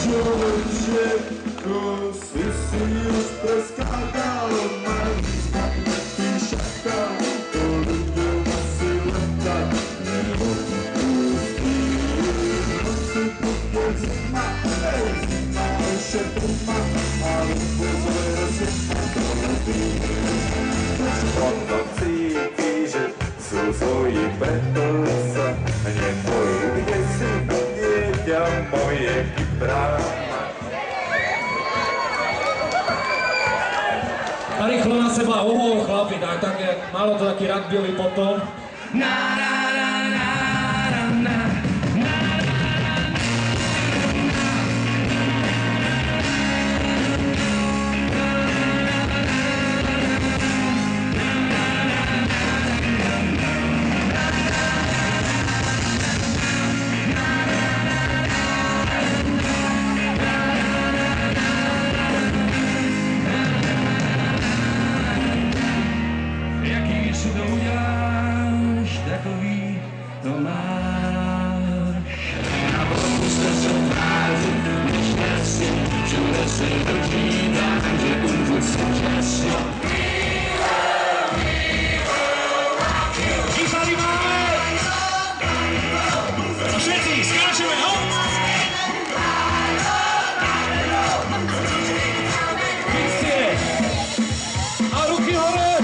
Člověčeko, si už preskakal, mají ty šaka, to lidem asi letat neodpustí. Noci bude zima, zima ještě doma, ale pozor zima kolobí. On to cítí, že jsou svoji pretlsa, neboj, kde si dieťa moje kypráma. A rýchlo na seba, chlapi, tak malo to taký rugbyový potom. To máš. Na boku se tváří, nešťastí, všude se dočítám, že umřu současně. Výsady máme! Všetci, skáčeme, hop! Vycie! A ruky hore!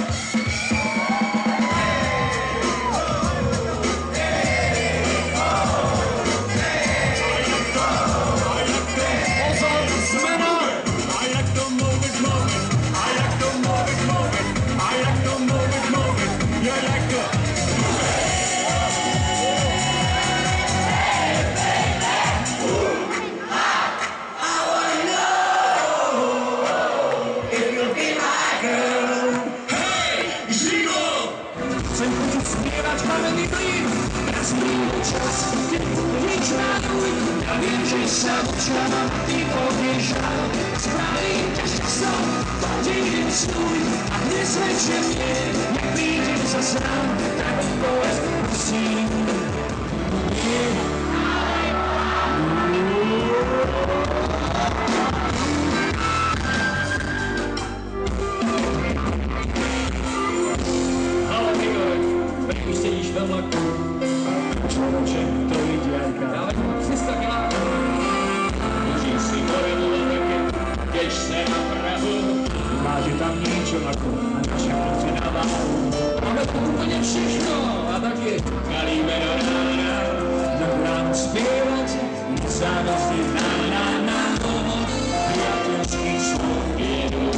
Chcem počuť spievať kamenný plyn, pracný čas, keď nič náduj. Ja viem, že sa občanom, ty povieš áno, spravím ťa šťastnou, to deň snuj. A dnes večer nie, neprídem sa sám, tak povedz, prosím, nie. Sedíš ve vlaku, člověče, to lidianka. Daleko 300 km. Držíš si hore v leveke, jdeš se na Prahu. Máš je tam niečo ako, a všechno si na váhu. Máme tu úplně všechno, a taky kalíme do rána. Tak ráno zpívat, závisí na. Priateľský slov, jedu